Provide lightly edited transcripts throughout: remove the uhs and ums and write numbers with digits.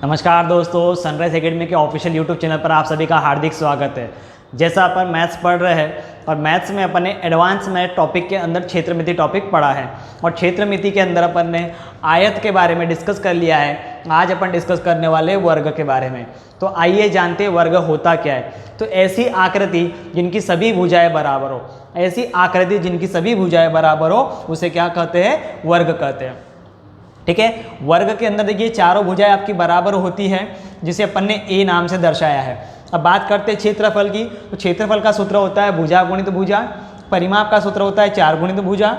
नमस्कार दोस्तों, sunrise academy के ऑफिशियल यूट्यूब चैनल पर आप सभी का हार्दिक स्वागत है। जैसा अपन मैथ्स पढ़ रहे हैं और मैथ्स में अपन ने एडवांस मैथ टॉपिक के अंदर क्षेत्रमिति टॉपिक पढ़ा है और क्षेत्रमिति के अंदर अपन ने आयत के बारे में डिस्कस कर लिया है। आज अपन डिस्कस करने वाले वर्ग के बारे में। तो आइए जानते हैं वर्ग होता क्या है। तो ऐसी आकृति जिनकी सभी भुजाएं बराबर हो, ऐसी आकृति जिनकी सभी भुजाएं बराबर हो उसे क्या कहते हैं? वर्ग कहते हैं। ठीक है, वर्ग के अंदर देखिए चारों भुजाएं आपकी बराबर होती है जिसे अपन ने ए नाम से दर्शाया है। अब बात करते हैं क्षेत्रफल की। तो क्षेत्रफल का सूत्र होता है भुजा गुणित भुजा, परिमाप का सूत्र होता है 4 गुणित भुजा,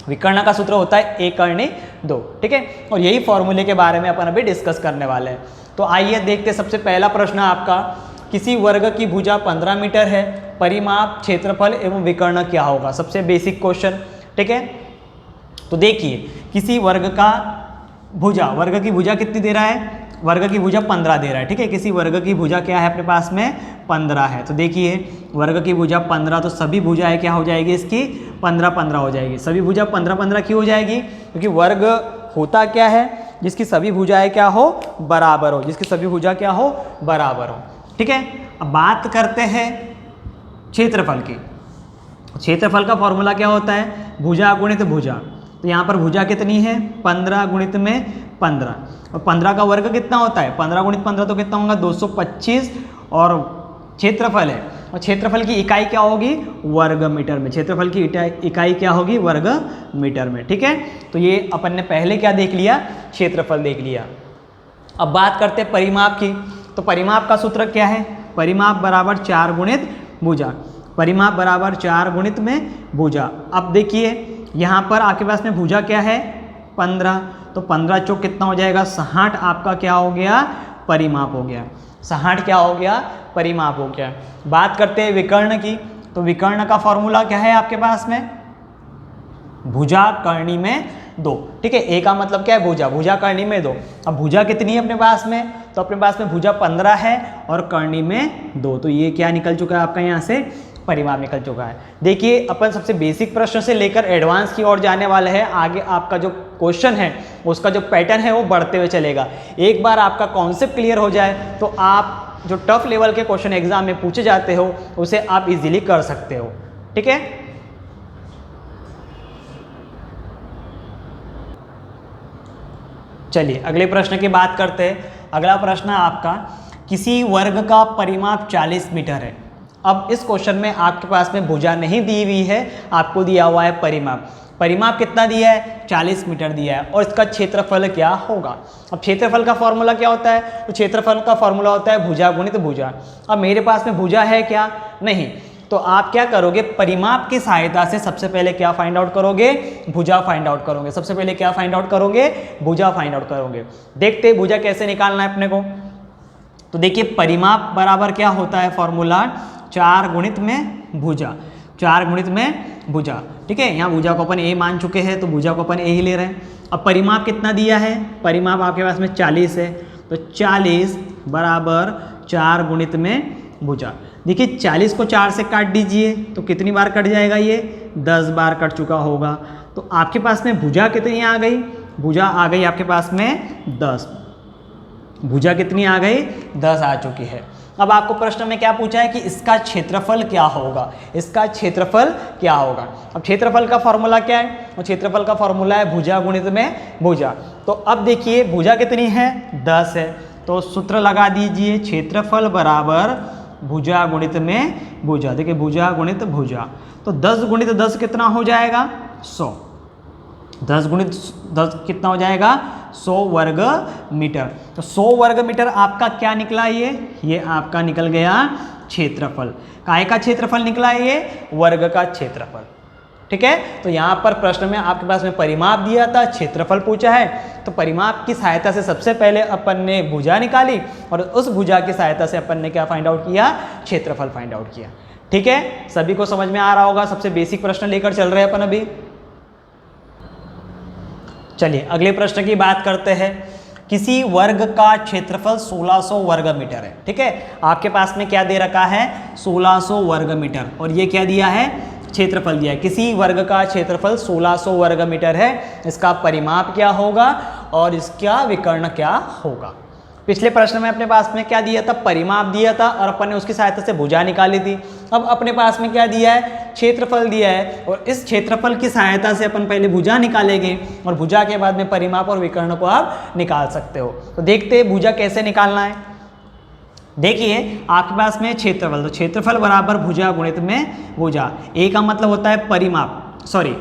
विकर्ण का सूत्र होता है 1 करनी 2। ठीक है, और यही फॉर्मूले के बारे में अपन अभी डिस्कस करने वाले हैं। तो आइए देखते हैं। सबसे पहला प्रश्न आपका, किसी वर्ग की भुजा 15 मीटर है, परिमाप, क्षेत्रफल एवं विकर्ण क्या होगा? सबसे बेसिक क्वेश्चन। ठीक है, तो देखिए किसी वर्ग का भुजा, वर्ग की भुजा कितनी दे रहा है? वर्ग की भुजा 15 दे रहा है। ठीक है, किसी वर्ग की भुजा क्या है अपने पास में? 15 है। तो देखिए वर्ग की भुजा 15, तो सभी भुजाएं क्या हो जाएगी इसकी? 15 हो जाएगी। सभी भुजा 15 क्यों हो जाएगी? क्योंकि वर्ग होता क्या है? जिसकी सभी भुजाएं क्या हो? बराबर हो। जिसकी सभी भुजा क्या हो? बराबर हो। ठीक है, अब बात करते हैं क्षेत्रफल की। क्षेत्रफल का फॉर्मूला क्या होता है? भुजा गुणित भुजा। तो यहाँ पर भुजा कितनी है? 15 गुणित में 15, और 15 का वर्ग कितना होता है? 15 गुणित 15 तो कितना होगा? 225। और क्षेत्रफल है, और क्षेत्रफल की इकाई क्या होगी? वर्ग मीटर में। क्षेत्रफल की इकाई क्या होगी? वर्ग मीटर में। ठीक है, तो ये अपन ने पहले क्या देख लिया? क्षेत्रफल देख लिया। अब बात करते हैं परिमाप की। तो परिमाप का सूत्र क्या है? परिमाप बराबर 4 गुणित भुजा। परिमाप बराबर 4 गुणित में भुजा। अब देखिए यहाँ पर आपके पास में भुजा क्या है? 15। तो 15 चौक कितना हो जाएगा? 60 आपका क्या हो गया? परिमाप हो गया। 60 क्या हो गया? परिमाप हो गया। बात करते हैं विकर्ण की। तो विकर्ण का फॉर्मूला क्या है आपके पास में? भुजा करनी में 2। ठीक है, ए का मतलब क्या है? भुजा। भुजा करनी में 2। अब भुजा कितनी है अपने पास में? तो अपने पास में भुजा 15 है और करनी में 2। तो ये क्या निकल चुका है आपका? यहाँ से परिमाप निकल चुका है। देखिए अपन सबसे बेसिक प्रश्न से लेकर एडवांस की ओर जाने वाले हैं। आगे आपका जो क्वेश्चन है उसका जो पैटर्न है वो बढ़ते हुए चलेगा। एक बार आपका कॉन्सेप्ट क्लियर हो जाए तो आप जो टफ लेवल के क्वेश्चन एग्जाम में पूछे जाते हो उसे आप इजीली कर सकते हो। ठीक है, चलिए अगले प्रश्न की बात करते हैं। अगला प्रश्न आपका, किसी वर्ग का परिमाप 40 मीटर है। अब इस क्वेश्चन में आपके पास में भुजा नहीं दी हुई है, आपको दिया हुआ है परिमाप। परिमाप कितना दिया है? 40 मीटर दिया है। और इसका क्षेत्रफल क्या होगा? अब क्षेत्रफल का फॉर्मूला क्या होता है? तो क्षेत्रफल का फॉर्मूला होता है भुजा गुणित भुजा। अब मेरे पास में भुजा है क्या? नहीं। तो आप क्या करोगे? परिमाप की सहायता से सबसे पहले क्या फाइंड आउट करोगे? भुजा फाइंड आउट करोगे। सबसे पहले क्या फाइंड आउट करोगे? भुजा फाइंड आउट करोगे। देखते हैं भुजा कैसे निकालना है अपने को। तो देखिए परिमाप बराबर क्या होता है? फॉर्मूला 4 गुणित में भुजा। 4 गुणित में भुजा। ठीक है, यहाँ भुजा को अपन ए मान चुके हैं तो भुजा को अपन ए ही ले रहे हैं। अब परिमाप कितना दिया है? परिमाप आपके पास में 40 है। तो 40 बराबर 4 गुणित में भुजा। देखिए 40 को 4 से काट दीजिए तो कितनी बार कट जाएगा? ये 10 बार कट चुका होगा। तो आपके पास में भुजा कितनी आ गई? भुजा आ गई आपके पास में 10। भुजा कितनी आ गई? 10 आ चुकी है। अब आपको प्रश्न में क्या पूछा है कि इसका क्षेत्रफल क्या होगा? इसका क्षेत्रफल क्या होगा? अब क्षेत्रफल का फॉर्मूला क्या है? और क्षेत्रफल का फॉर्मूला है भुजा गुणित में भुजा। तो अब देखिए भुजा कितनी है? 10 है। तो सूत्र लगा दीजिए, क्षेत्रफल बराबर भुजा गुणित में भुजा। देखिए भुजा गुणित भुजा, तो 10 गुणित 10 कितना हो जाएगा? 100। 10 गुणित 10 कितना हो जाएगा? 100 वर्ग मीटर। तो 100 वर्ग मीटर आपका क्या निकला? ये आपका निकल गया क्षेत्रफल। काय का क्षेत्रफल निकला? ये वर्ग का क्षेत्रफल। ठीक है, तो यहाँ पर प्रश्न में आपके पास में परिमाप दिया था, क्षेत्रफल पूछा है। तो परिमाप की सहायता से सबसे पहले अपन ने भुजा निकाली और उस भुजा की सहायता से अपन ने क्या फाइंड आउट किया? क्षेत्रफल फाइंड आउट किया। ठीक है, सभी को समझ में आ रहा होगा। सबसे बेसिक प्रश्न लेकर चल रहे हैं अपन अभी। चलिए अगले प्रश्न की बात करते हैं। किसी वर्ग का क्षेत्रफल 1600 वर्ग मीटर है। ठीक है, आपके पास में क्या दे रखा है? 1600 वर्ग मीटर। और ये क्या दिया है? क्षेत्रफल दिया है। किसी वर्ग का क्षेत्रफल 1600 वर्ग मीटर है। इसका परिमाप क्या होगा और इसका विकर्ण क्या होगा? पिछले प्रश्न में अपने पास में क्या दिया था, परिमाप दिया था और अपन ने उसकी सहायता से भुजा निकाली थी। अब अपने पास में क्या दिया है, क्षेत्रफल दिया है, और इस क्षेत्रफल की सहायता से अपन पहले भुजा निकालेंगे और भुजा के बाद में परिमाप और विकर्ण को आप निकाल सकते हो। तो देखते हैं भुजा कैसे निकालना है। देखिए आपके पास में क्षेत्रफल, तो क्षेत्रफल बराबर भुजा गुणित में भुजा। ए का मतलब होता है परिमाप, सॉरी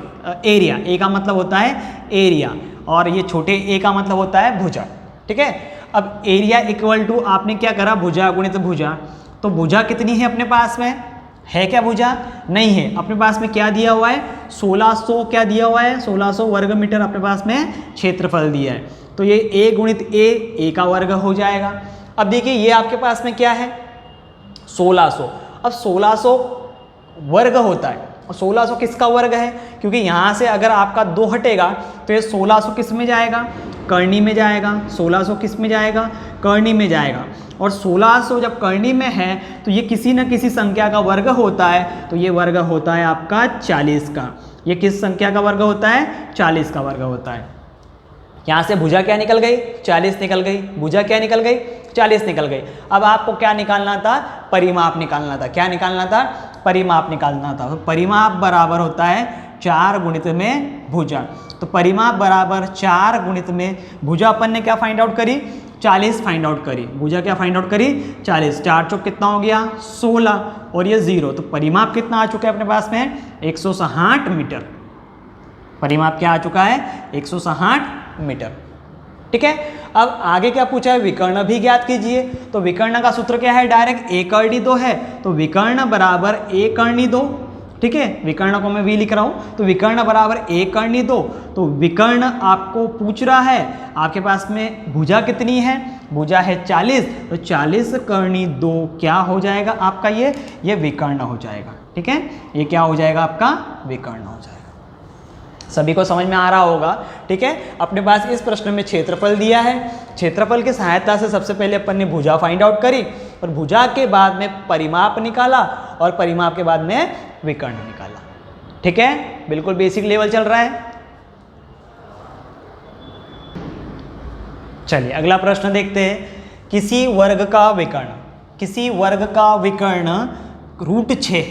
एरिया, ए का मतलब होता है एरिया, और ये छोटे ए का मतलब होता है भुजा। ठीक है, अब एरिया इक्वल टू आपने क्या करा, भुजा गुणित भुजा। तो भुजा कितनी है अपने पास में, है क्या भुजा, नहीं है। अपने पास में क्या दिया हुआ है, 1600 क्या दिया हुआ है, 1600 वर्ग मीटर अपने पास में क्षेत्रफल दिया है। तो ये ए गुणित ए का वर्ग हो जाएगा। अब देखिए ये आपके पास में क्या है, 1600। अब 1600 वर्ग होता है, और 1600 किसका वर्ग है, क्योंकि यहाँ से अगर आपका 2 हटेगा तो ये 1600 किस में जाएगा, कर्णी में जाएगा। 1600 किस में जाएगा, कर्णी में जाएगा। और 1600 जब कर्णी में है तो ये किसी न किसी संख्या का वर्ग होता है, तो ये वर्ग होता है आपका 40 का। ये किस संख्या का वर्ग होता है, 40 का वर्ग होता है। यहाँ से भुजा क्या निकल गई, 40 निकल गई। भुजा क्या निकल गई, 40 निकल गई। अब आपको क्या निकालना था, परिमाप निकालना था। क्या निकालना था, परिमाप निकालना था। तो परिमाप बराबर होता है 4 गुणित में भुजा। तो परिमाप बराबर 4 गुणित में भुजा अपन ने क्या फाइंड आउट करी, 40 फाइंड आउट करी। भुजा क्या फाइंड आउट करी, 40। 4 चौक कितना हो गया, 16, और ये 0। तो परिमाप कितना आ चुका है अपने पास में, 160 मीटर। परिमाप क्या आ चुका है, 160 मीटर। ठीक है, अब आगे क्या पूछा है, विकर्ण भी ज्ञात कीजिए। तो विकर्ण का सूत्र क्या है, डायरेक्ट ए कर्णी 2 है, तो विकर्ण बराबर ए कर्णी 2। ठीक है, विकर्ण को मैं वी लिख रहा हूँ, तो विकर्ण बराबर ए कर्णी 2। तो विकर्ण आपको पूछ रहा है, आपके पास में भुजा कितनी है, भुजा है 40, तो 40 कर्णी 2 क्या हो जाएगा आपका, ये विकर्ण हो जाएगा। ठीक है, ये क्या हो जाएगा आपका, विकर्ण हो जाएगा। सभी को समझ में आ रहा होगा। ठीक है, अपने पास इस प्रश्न में क्षेत्रफल दिया है, क्षेत्रफल की सहायता से सबसे पहले अपन ने भुजा फाइंड आउट करी, और भुजा के बाद में परिमाप निकाला, और परिमाप के बाद में विकर्ण निकाला। ठीक है, बिल्कुल बेसिक लेवल चल रहा है। चलिए अगला प्रश्न देखते हैं। किसी वर्ग का विकर्ण, किसी वर्ग का विकर्ण √6।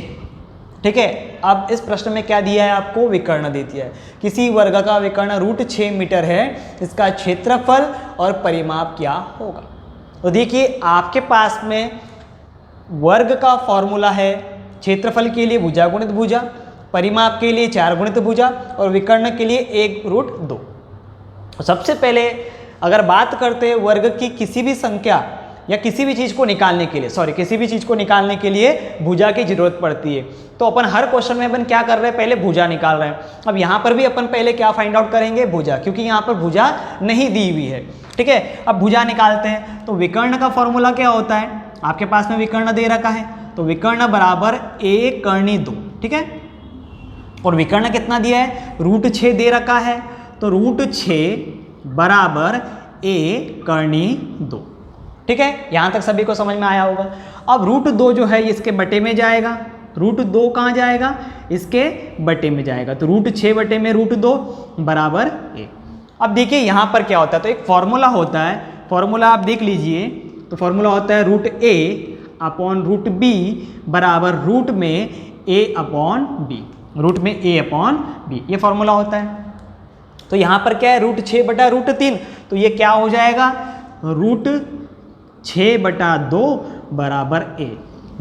ठीक है, अब इस प्रश्न में क्या दिया है आपको, विकर्ण दे दिया है। किसी वर्ग का विकर्ण √6 मीटर है, इसका क्षेत्रफल और परिमाप क्या होगा। तो देखिए आपके पास में वर्ग का फॉर्मूला है, क्षेत्रफल के लिए भुजा गुणित भुजा, परिमाप के लिए 4 गुणित भुजा, और विकर्ण के लिए 1√2। तो सबसे पहले अगर बात करते हैं वर्ग की किसी भी संख्या या किसी भी चीज़ को निकालने के लिए, किसी भी चीज़ को निकालने के लिए भुजा की जरूरत पड़ती है। तो अपन हर क्वेश्चन में अपन क्या कर रहे हैं, पहले भुजा निकाल रहे हैं। अब यहाँ पर भी अपन पहले क्या फाइंड आउट करेंगे, भुजा, क्योंकि यहाँ पर भुजा नहीं दी हुई है। ठीक है, अब भुजा निकालते हैं। तो विकर्ण का फॉर्मूला क्या होता है, आपके पास में विकर्ण दे रखा है, तो विकर्ण बराबर ए कर्णी 2। ठीक है, और विकर्ण कितना दिया है, √6 दे रखा है, तो √6 बराबर ए कर्णी 2। ठीक है, यहाँ तक सभी को समझ में आया होगा। अब √2 जो है इसके बटे में जाएगा, √2 कहाँ जाएगा, इसके बटे में जाएगा, तो √6 बटे में √2 बराबर ए। अब देखिए यहाँ पर क्या होता है, तो एक फॉर्मूला होता है, फॉर्मूला आप देख लीजिए। तो फॉर्मूला होता है √a अपॉन √b बराबर रूट में a अपॉन b, रूट में a अपॉन b, ये फॉर्मूला होता है। तो यहाँ पर क्या है, √6 बटा √3, तो ये क्या हो जाएगा, √6 बटा 2 बराबर a।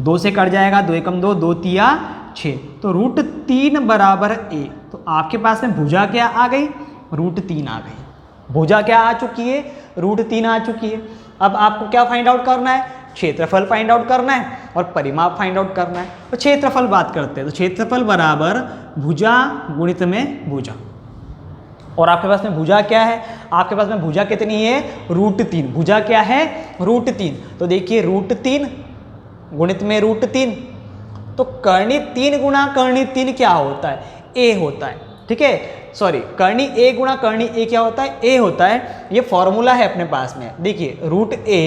2 से कट जाएगा, 2 एकम 2, 2 तिया 6, तो √3 बराबर a। तो आपके पास में भुजा क्या आ गई, √3 आ गई। भुजा क्या आ चुकी है, √3 आ चुकी है। अब आपको क्या फाइंड आउट करना है, क्षेत्रफल फाइंड आउट करना है और परिमाप फाइंड आउट करना है। तो क्षेत्रफल बात करते हैं, तो क्षेत्रफल बराबर भुजा गुणित में भुजा, और आपके पास में भुजा क्या है, आपके पास में भुजा कितनी है, √3। भुजा क्या है, √3। तो देखिए √3 गुणित में √3, तो कर्णी 3 गुणा कर्णी 3 क्या होता है, a होता है। ठीक है, सॉरी, कर्णी a गुणा कर्णी a क्या होता है, a होता है। ये फॉर्मूला है अपने पास में, देखिए √a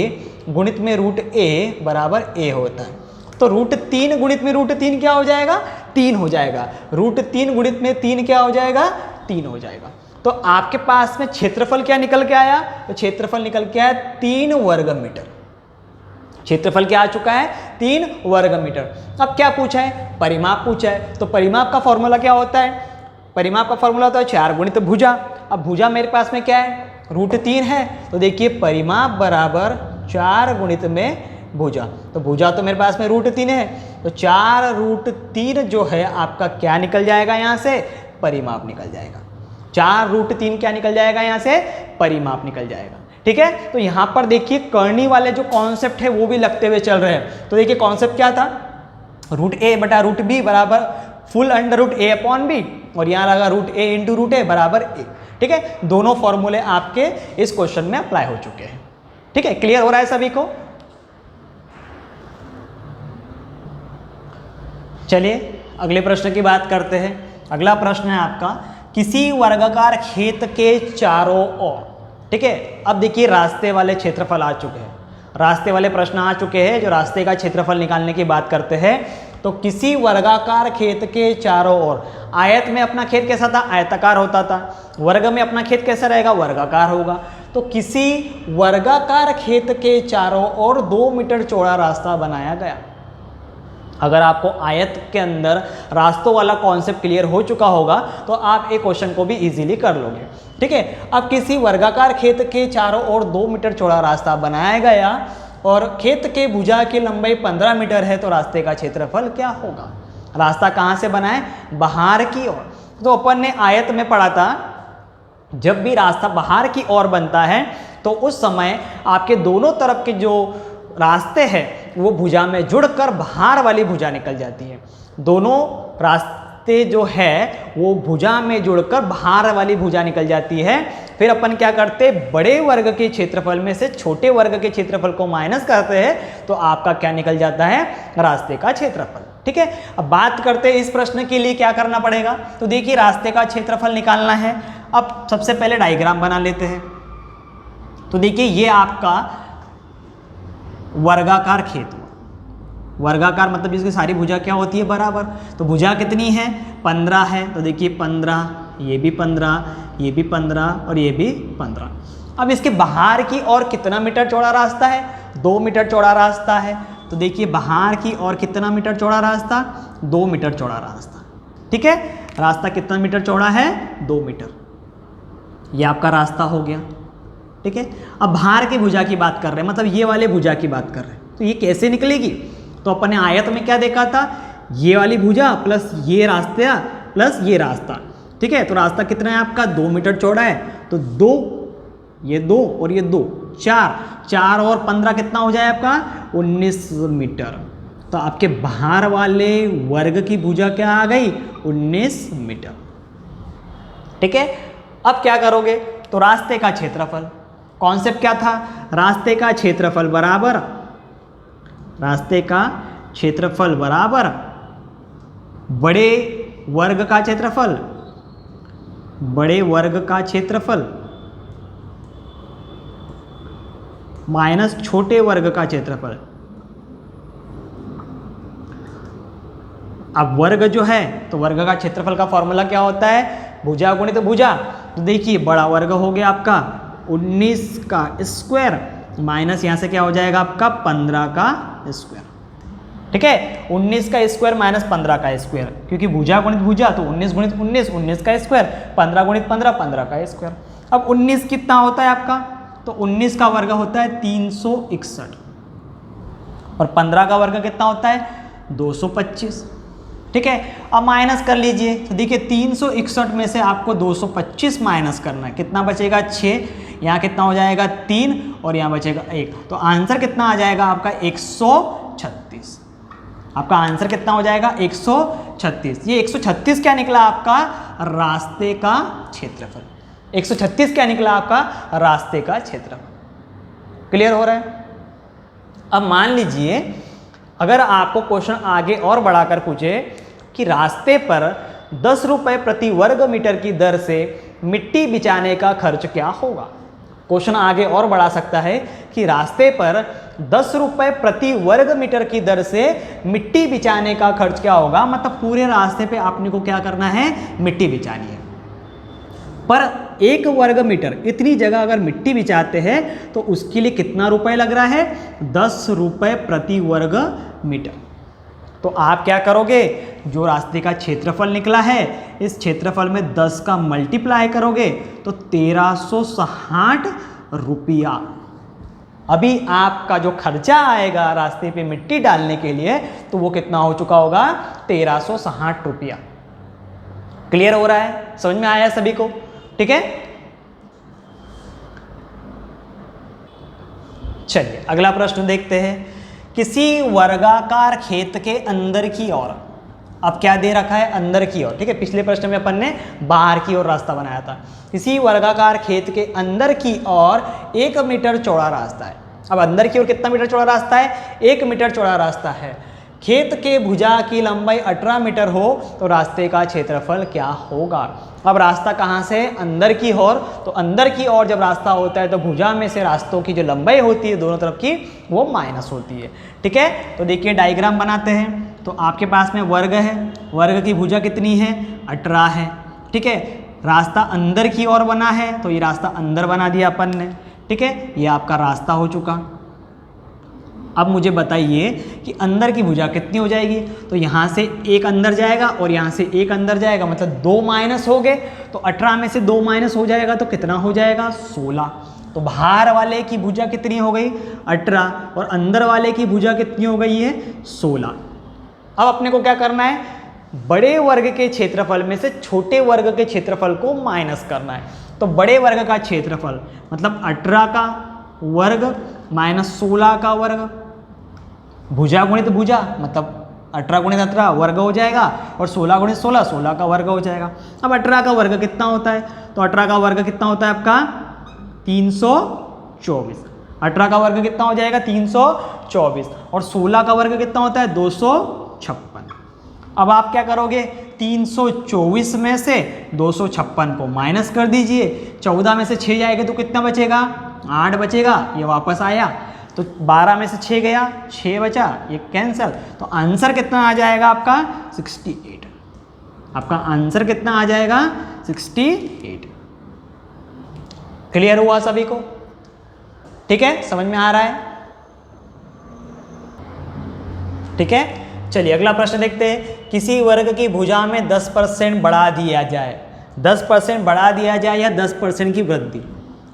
गुणित में √a बराबर a होता है। तो √3 गुणित में √3 क्या हो जाएगा, 3 हो जाएगा। √3 गुणित में 3 क्या हो जाएगा, 3 हो जाएगा। तो आपके पास में क्षेत्रफल क्या निकल के आया, तो क्षेत्रफल निकल के आया 3 वर्ग मीटर। क्षेत्रफल क्या आ चुका है, 3 वर्ग मीटर। अब क्या पूछा है, परिमाप पूछा है। तो परिमाप का फॉर्मूला क्या होता है, परिमाप का फॉर्मूला होता है 4 गुणित भुजा। अब भुजा मेरे पास में क्या है, √3 है। तो देखिए परिमाप बराबर 4 गुणित में भुजा। तो भुजा तो मेरे पास में √3 है, तो 4√3 जो है आपका क्या निकल जाएगा, यहाँ से परिमाप निकल जाएगा। 4√3 क्या निकल जाएगा, यहाँ से परिमाप निकल जाएगा। ठीक है, तो यहाँ पर देखिए करनी वाले जो कॉन्सेप्ट है वो भी लगते हुए चल रहे हैं। तो देखिए कॉन्सेप्ट क्या था, √a बटा √b बराबर फुल √a/b, और यहाँ लगा √a इंटू √a बराबर a। ठीक है, दोनों फॉर्मूले आपके इस क्वेश्चन में अप्लाई हो चुके हैं। ठीक है, क्लियर हो रहा है सभी को। चलिए अगले प्रश्न की बात करते हैं। अगला प्रश्न है आपका, किसी वर्गाकार खेत के चारों ओर। ठीक है, अब देखिए रास्ते वाले क्षेत्रफल आ चुके हैं, रास्ते वाले प्रश्न आ चुके हैं जो रास्ते का क्षेत्रफल निकालने की बात करते हैं। तो किसी वर्गाकार खेत के चारों ओर, आयत में अपना खेत कैसा था, आयताकार होता था। वर्ग में अपना खेत कैसा रहेगा, वर्गाकार होगा। तो किसी वर्गाकार खेत के चारों ओर 2 मीटर चौड़ा रास्ता बनाया गया। अगर आपको आयत के अंदर रास्तों वाला कॉन्सेप्ट क्लियर हो चुका होगा तो आप एक क्वेश्चन को भी इजीली कर लोगे। ठीक है, अब किसी वर्गाकार खेत के चारों ओर 2 मीटर चौड़ा रास्ता बनाया गया और खेत के भुजा की लंबाई 15 मीटर है, तो रास्ते का क्षेत्रफल क्या होगा। रास्ता कहाँ से बना है, बाहर की ओर। तो अपन ने आयत में पढ़ा था, जब भी रास्ता बाहर की ओर बनता है तो उस समय आपके दोनों तरफ के जो रास्ते हैं वो भुजा में जुड़कर बाहर वाली भुजा निकल जाती है। दोनों रास्ते जो है वो भुजा में जुड़कर बाहर वाली भुजा निकल जाती है। फिर अपन क्या करते, बड़े वर्ग के क्षेत्रफल में से छोटे वर्ग के क्षेत्रफल को माइनस करते हैं, तो आपका क्या निकल जाता है, रास्ते का क्षेत्रफल। ठीक है, अब बात करते हैं इस प्रश्न के लिए क्या करना पड़ेगा। तो देखिए रास्ते का क्षेत्रफल निकालना है। अब सबसे पहले डायग्राम बना लेते हैं। तो देखिए ये आपका वर्गाकार खेत हुआ। वर्गाकार मतलब इसकी सारी भुजा क्या होती है, बराबर। तो भुजा कितनी है, 15 है। तो देखिए 15, ये भी 15, ये भी 15 और ये भी 15। अब इसके बाहर की ओर कितना मीटर चौड़ा रास्ता है, 2 मीटर चौड़ा रास्ता है। तो देखिए बाहर की ओर कितना मीटर चौड़ा रास्ता, 2 मीटर चौड़ा रास्ता। ठीक है, रास्ता कितना मीटर चौड़ा है, 2 मीटर। ये आपका रास्ता हो गया। ठीक है, अब बाहर की भुजा की बात कर रहे हैं, मतलब ये वाले भुजा की बात कर रहे हैं। तो ये कैसे निकलेगी, तो अपन ने आयत में क्या देखा था, ये वाली भुजा प्लस ये रास्ता प्लस ये रास्ता। ठीक है, तो रास्ता कितना है आपका, 2 मीटर चौड़ा है। तो 2, ये 2 और ये 2, 4 और 15 कितना हो जाए आपका, 19 मीटर। तो आपके बाहर वाले वर्ग की भुजा क्या आ गई, 19 मीटर। ठीक है, अब क्या करोगे, तो रास्ते का क्षेत्रफल, कॉन्सेप्ट क्या था, रास्ते का क्षेत्रफल बराबर, रास्ते का क्षेत्रफल बराबर बड़े वर्ग का क्षेत्रफल, बड़े वर्ग का क्षेत्रफल माइनस छोटे वर्ग का क्षेत्रफल। अब वर्ग जो है, तो वर्ग का क्षेत्रफल का फॉर्मूला क्या होता है, भुजा गुणित भुजा। तो देखिए बड़ा वर्ग हो गया आपका 19 का स्क्वायर माइनस यहाँ से क्या हो जाएगा आपका 15 का स्क्वायर। ठीक है, 19 का स्क्वायर माइनस 15 का स्क्वायर, क्योंकि भुजा गुणित भुजा तो 19 गुणित 19, 19 का स्क्वायर, 15 गुणित 15, 15 का स्क्वायर। अब 19 कितना होता है आपका, तो 19 का वर्ग होता है 361 और 15 का वर्ग कितना होता है 225। ठीक है, अब माइनस कर लीजिए। तो देखिए 361 में से आपको 225 माइनस करना है, कितना बचेगा 6, यहाँ कितना हो जाएगा 3 और यहाँ बचेगा 1। तो आंसर कितना आ जाएगा आपका 136। आपका आंसर कितना हो जाएगा 136। ये 136 क्या निकला आपका, रास्ते का क्षेत्रफल। 136 क्या निकला आपका, रास्ते का क्षेत्रफल। क्लियर हो रहा है। अब मान लीजिए अगर आपको क्वेश्चन आगे और बढ़ाकर पूछे कि रास्ते पर 10 रुपये प्रति वर्ग मीटर की दर से मिट्टी बिछाने का खर्च क्या होगा। क्वेश्चन आगे और बढ़ा सकता है कि रास्ते पर 10 रुपये प्रति वर्ग मीटर की दर से मिट्टी बिछाने का खर्च क्या होगा, मतलब पूरे रास्ते पे आपने को क्या करना है, मिट्टी बिछानी है। पर 1 वर्ग मीटर इतनी जगह अगर मिट्टी बिछाते हैं तो उसके लिए कितना रुपए लग रहा है? 10 रुपए प्रति वर्ग मीटर। तो आप क्या करोगे, जो रास्ते का क्षेत्रफल निकला है इस क्षेत्रफल में 10 का मल्टीप्लाई करोगे तो 1360 रुपया। अभी आपका जो खर्चा आएगा रास्ते पे मिट्टी डालने के लिए तो वो कितना हो चुका होगा? 1360 रुपया। क्लियर हो रहा है? समझ में आया सभी को? ठीक है, चलिए अगला प्रश्न देखते हैं। किसी वर्गाकार खेत के अंदर की ओर, अब क्या दे रखा है? अंदर की ओर। ठीक है, पिछले प्रश्न में अपन ने बाहर की ओर रास्ता बनाया था। किसी वर्गाकार खेत के अंदर की ओर 1 मीटर चौड़ा रास्ता है। अब अंदर की ओर कितना मीटर चौड़ा रास्ता है? 1 मीटर चौड़ा रास्ता है। खेत के भुजा की लंबाई 18 मीटर हो तो रास्ते का क्षेत्रफल क्या होगा? अब रास्ता कहाँ से? अंदर की ओर। तो अंदर की ओर जब रास्ता होता है तो भुजा में से रास्तों की जो लंबाई होती है दोनों तरफ की वो माइनस होती है। ठीक है, तो देखिए डायग्राम बनाते हैं। तो आपके पास में वर्ग है, वर्ग की भुजा कितनी है? 18 है। ठीक है, रास्ता अंदर की ओर बना है तो ये रास्ता अंदर बना दिया अपन ने। ठीक है, ये आपका रास्ता हो चुका। अब मुझे बताइए कि अंदर की भुजा कितनी हो जाएगी? तो यहाँ से एक अंदर जाएगा और यहाँ से एक अंदर जाएगा, मतलब 2 माइनस हो गए। तो 18 में से 2 माइनस हो जाएगा तो कितना हो जाएगा? 16। तो बाहर वाले की भुजा कितनी हो गई? 18 और अंदर वाले की भुजा कितनी हो गई है? 16। अब अपने को क्या करना है? बड़े वर्ग के क्षेत्रफल में से छोटे वर्ग के क्षेत्रफल को माइनस करना है। तो बड़े वर्ग का क्षेत्रफल मतलब 18 का वर्ग माइनस 16 का वर्ग, भुजा गुणित भुजा मतलब 18 गुणित 18 वर्ग हो जाएगा और 16 गुणित 16 16 का वर्ग हो जाएगा। अब 18 का वर्ग कितना होता है? तो 18 का वर्ग कितना होता है आपका? 324। 18 का वर्ग कितना हो जाएगा? 324 और 16 का वर्ग कितना होता है? 256। अब आप क्या करोगे? 324 में से 256 को माइनस कर दीजिए। 14 में से 6 जाएगा तो कितना बचेगा? 8 बचेगा। ये वापस आया तो 12 में से 6 गया, 6 बचा, ये कैंसिल। तो आंसर कितना आ जाएगा आपका? 68। आपका आंसर कितना आ जाएगा? 68। क्लियर हुआ सभी को? ठीक है, समझ में आ रहा है? ठीक है, चलिए अगला प्रश्न देखते हैं। किसी वर्ग की भुजा में 10% बढ़ा दिया जाए, 10% बढ़ा दिया जाए या 10% की वृद्धि।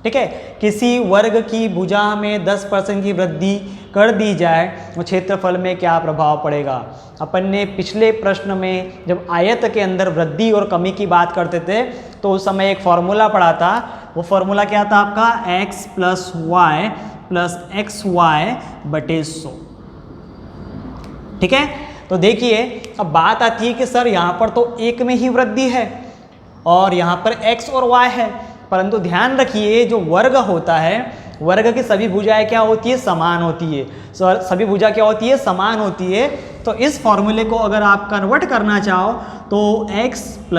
ठीक है, किसी वर्ग की भुजा में 10% की वृद्धि कर दी जाए तो क्षेत्रफल में क्या प्रभाव पड़ेगा? अपन ने पिछले प्रश्न में जब आयत के अंदर वृद्धि और कमी की बात करते थे तो उस समय एक फॉर्मूला पढ़ा था। वो फॉर्मूला क्या था आपका? x + y + xy बटे 100। ठीक है, तो देखिए अब बात आती है कि सर यहाँ पर तो एक में ही वृद्धि है और यहाँ पर x और y है, परंतु ध्यान रखिए जो वर्ग होता है वर्ग की सभी भुजाएं क्या होती है? समान होती है। सभी भुजा क्या होती है? समान होती है। तो इस फॉर्मूले को अगर आप कन्वर्ट करना चाहो तो x +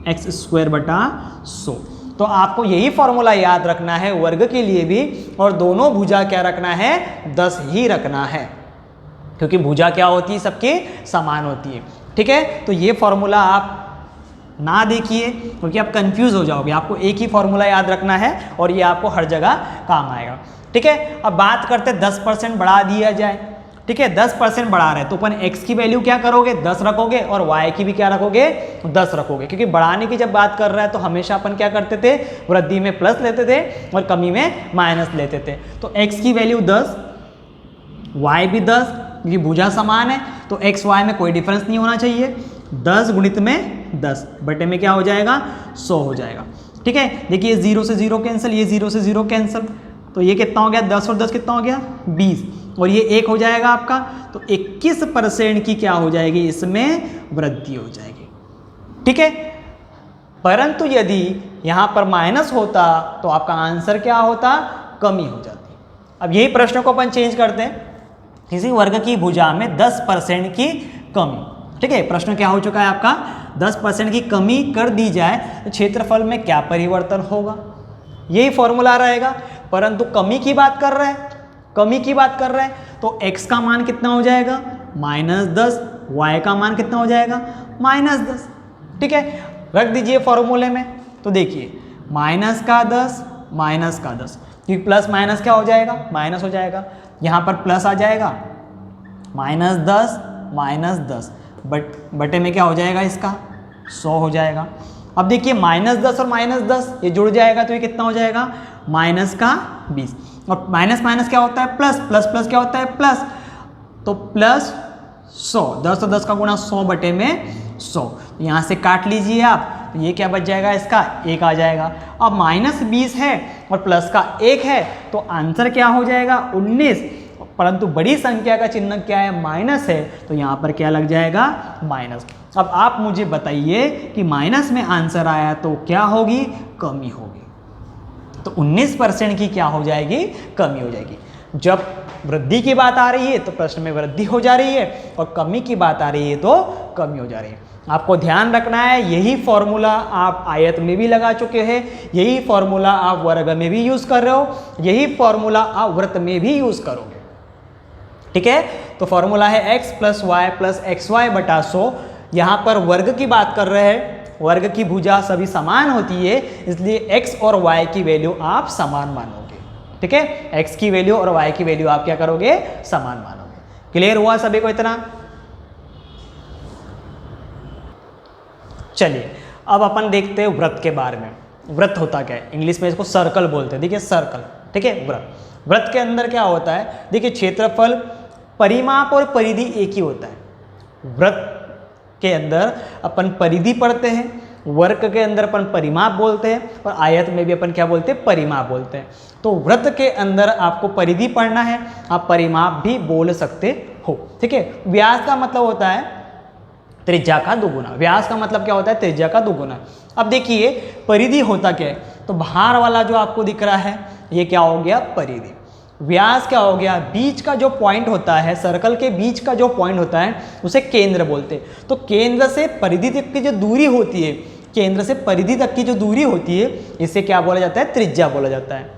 x² बटा 100। तो आपको यही फॉर्मूला याद रखना है वर्ग के लिए भी, और दोनों भुजा क्या रखना है? 10 ही रखना है, क्योंकि भुजा क्या होती है? सबकी समान होती है। ठीक है, तो ये फॉर्मूला आप ना देखिए क्योंकि आप कंफ्यूज हो जाओगे। आपको एक ही फॉर्मूला याद रखना है और ये आपको हर जगह काम आएगा। ठीक है, अब बात करते हैं 10% बढ़ा दिया जाए। ठीक है, 10% बढ़ा रहे हैं तो अपन x की वैल्यू क्या करोगे? 10 रखोगे और y की भी क्या रखोगे? 10 रखोगे, क्योंकि बढ़ाने की जब बात कर रहा है तो हमेशा अपन क्या करते थे? वृद्धि में प्लस लेते थे और कमी में माइनस लेते थे। तो x की वैल्यू 10, y भी 10, क्योंकि भुजा समान है तो x y में कोई डिफरेंस नहीं होना चाहिए। 10 गुणित में 10 बटे में क्या हो जाएगा? 100 हो जाएगा। ठीक है, देखिए 0 से 0 कैंसिल, ये 0 से 0 कैंसिल, तो ये कितना हो गया? 10 और 10 कितना हो गया? 20, और ये 1 हो जाएगा आपका। तो 21% की क्या हो जाएगी? इसमें वृद्धि हो जाएगी। ठीक है, परंतु यदि यहाँ पर माइनस होता तो आपका आंसर क्या होता? कमी हो जाती। अब यही प्रश्न को अपन चेंज करते हैं। किसी वर्ग की भुजा में 10% की कमी। ठीक है, प्रश्न क्या हो चुका है आपका? 10% की कमी कर दी जाए तो क्षेत्रफल में क्या परिवर्तन होगा? यही फॉर्मूला रहेगा, परंतु कमी की बात कर रहे हैं, कमी की बात कर रहे हैं तो x का मान कितना हो जाएगा? -10, y का मान कितना हो जाएगा? -10। ठीक है, रख दीजिए फॉर्मूले में। तो देखिए माइनस का 10 माइनस का 10, क्योंकि प्लस माइनस क्या हो जाएगा, माइनस हो जाएगा। यहाँ पर प्लस आ जाएगा, -10 बटे में क्या हो जाएगा इसका 100 हो जाएगा। अब देखिए -10 और -10 ये जुड़ जाएगा तो ये कितना हो जाएगा माइनस का 20, और माइनस माइनस क्या होता है प्लस, प्लस प्लस क्या होता है प्लस, तो प्लस 100, 10 और 10 का गुणा 100 बटे में 100, यहाँ से काट लीजिए आप, तो ये क्या बच जाएगा इसका 1 आ जाएगा। अब -20 है और प्लस का 1 है तो आंसर क्या हो जाएगा 19, परंतु बड़ी संख्या का चिन्ह क्या है माइनस है, तो यहाँ पर क्या लग जाएगा माइनस। अब आप मुझे बताइए कि माइनस में आंसर आया तो क्या होगी, कमी होगी, तो 19% की क्या हो जाएगी, कमी हो जाएगी। जब वृद्धि की बात आ रही है तो प्रश्न में वृद्धि हो जा रही है, और कमी की बात आ रही है तो कमी हो जा रही है। आपको ध्यान रखना है, यही फॉर्मूला आप आयत में भी लगा चुके हैं, यही फॉर्मूला आप वर्ग में भी यूज कर रहे हो, यही फॉर्मूला आप वृत्त में भी यूज करोगे। ठीक है, तो फॉर्मूला है x + y + xy बटा 100। यहाँ पर वर्ग की बात कर रहे हैं, वर्ग की भुजा सभी समान होती है, इसलिए x और y की वैल्यू आप समान मानोगे। ठीक है, x की वैल्यू और y की वैल्यू आप क्या करोगे, समान मानोगे। क्लियर हुआ सभी को इतना? चलिए अब अपन देखते हैं वृत्त के बारे में। वृत्त होता क्या है, इंग्लिश में इसको सर्कल बोलते हैं। देखिए सर्कल, ठीक है, वृत्त। वृत्त के अंदर क्या होता है, देखिए क्षेत्रफल, परिमाप और परिधि एक ही होता है। वृत्त के अंदर अपन परिधि पढ़ते हैं, वर्ग के अंदर अपन परिमाप बोलते हैं, और आयत में भी अपन क्या बोलते हैं, परिमाप बोलते हैं। तो वृत्त के अंदर आपको परिधि पढ़ना है, आप परिमाप भी बोल सकते हो। ठीक है, व्यास का मतलब होता है त्रिज्या का दुगुना। व्यास का मतलब क्या होता है, त्रिज्या का दुगुना। अब देखिए परिधि होता क्या है, तो बाहर वाला जो आपको दिख रहा है ये क्या हो गया, परिधि। व्यास क्या हो गया, बीच का जो पॉइंट होता है, सर्कल के बीच का जो पॉइंट होता है उसे केंद्र बोलते हैं। तो केंद्र से परिधि तक की जो दूरी होती है, केंद्र से परिधि तक की जो दूरी होती है, इसे क्या बोला जाता है, त्रिज्या बोला जाता है।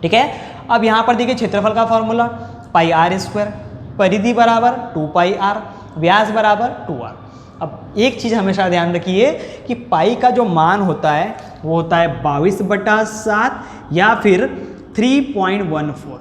ठीक है, अब यहाँ पर देखिए क्षेत्रफल का फॉर्मूला πr², परिधि बराबर 2πr, व्यास बराबर 2r। अब एक चीज़ हमेशा ध्यान रखिए कि पाई का जो मान होता है वो होता है 22/7 या फिर 3.14।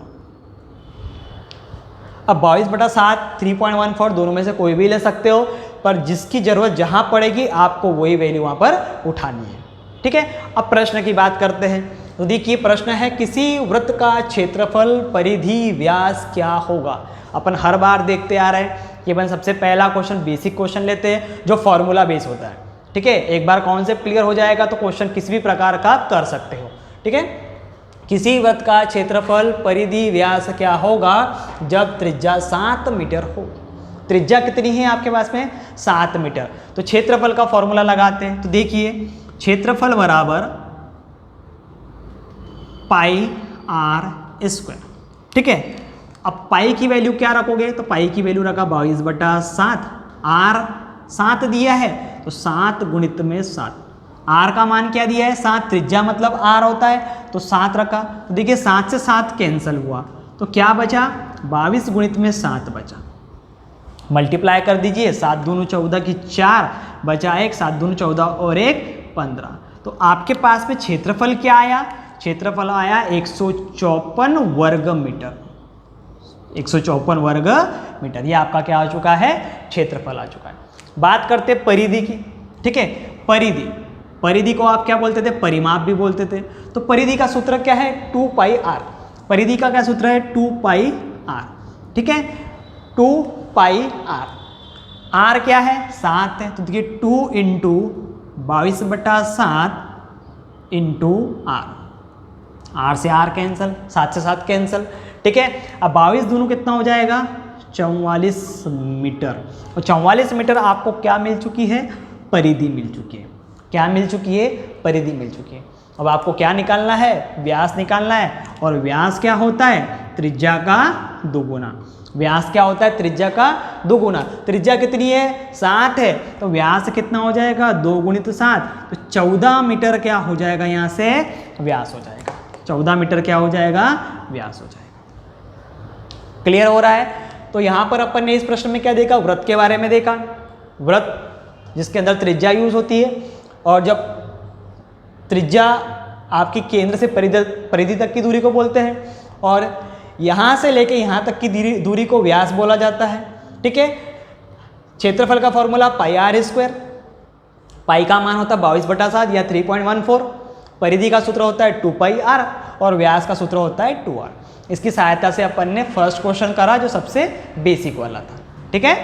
अब 22/7, 3.14 दोनों में से कोई भी ले सकते हो, पर जिसकी जरूरत जहां पड़ेगी आपको वही वैल्यू वहां पर उठानी है। ठीक है, अब प्रश्न की बात करते हैं। तो देखिए प्रश्न है, किसी वृत्त का क्षेत्रफल, परिधि, व्यास क्या होगा। अपन हर बार देखते आ रहे हैं कि अपन सबसे पहला क्वेश्चन बेसिक क्वेश्चन लेते हैं जो फॉर्मूला बेस होता है। ठीक है, एक बार कॉन्सेप्ट क्लियर हो जाएगा तो क्वेश्चन किसी भी प्रकार का कर सकते हो। ठीक है, किसी वृत्त का क्षेत्रफल, परिधि, व्यास क्या होगा जब त्रिज्या 7 मीटर हो। त्रिज्या कितनी है आपके पास में, 7 मीटर। तो क्षेत्रफल का फॉर्मूला लगाते हैं। तो देखिए क्षेत्रफल बराबर πr²। ठीक है, अब पाई की वैल्यू क्या रखोगे, तो पाई की वैल्यू रखा 22/7, r 7 दिया है तो 7 गुणित में 7, r का मान क्या दिया है 7, त्रिज्या मतलब r होता है तो 7 रखा। तो देखिए 7 से 7 कैंसिल हुआ तो क्या बचा, 22 गुणित में 7 बचा। मल्टीप्लाई कर दीजिए, 7 दूनी 14 की 4 बचा 1, 7 दूनी 14 और 1 15। तो आपके पास में क्षेत्रफल क्या आया, क्षेत्रफल आया 154 वर्ग मीटर। 154 वर्ग मीटर, ये आपका क्या आ चुका है, क्षेत्रफल आ चुका है। बात करते परिधि की। ठीक है, परिधि, परिधि को आप क्या बोलते थे, परिमाप भी बोलते थे। तो परिधि का सूत्र क्या है, 2πr। परिधि का क्या सूत्र है, 2πr। ठीक है, 2πr, r क्या है 7 है, तो देखिए 2 × 22/7 × r, r से r कैंसिल, 7 से 7 कैंसिल। ठीक है, अब 22 दूनों कितना हो जाएगा, 44 मीटर। और 44 मीटर आपको क्या मिल चुकी है, परिधि मिल चुकी है। क्या मिल चुकी है, परिधि मिल चुकी है। अब आपको क्या निकालना है, व्यास निकालना है, और व्यास क्या होता है, त्रिज्या का दुगुना। व्यास क्या होता है, त्रिज्या का दुगुना। त्रिज्या कितनी है, 7 है, तो व्यास कितना हो जाएगा, 2 × 7, तो 14 मीटर क्या हो जाएगा, यहाँ से व्यास हो जाएगा। 14 मीटर क्या हो जाएगा, व्यास हो जाएगा। क्लियर हो रहा है। तो यहाँ पर अपन ने इस प्रश्न में क्या देखा, वृत्त के बारे में देखा। वृत्त जिसके अंदर त्रिज्या यूज होती है, और जब त्रिज्या आपकी केंद्र से परिधि तक की दूरी को बोलते हैं, और यहाँ से लेके यहाँ तक की दूरी को व्यास बोला जाता है। ठीक है, क्षेत्रफल का फॉर्मूला पाई आर स्क्वायर, पाई का मान होता है 22/7 या 3.14, परिधि का सूत्र होता है 2 पाई आर और व्यास का सूत्र होता है 2r। इसकी सहायता से अपन ने फर्स्ट क्वेश्चन करा जो सबसे बेसिक वाला था। ठीक है।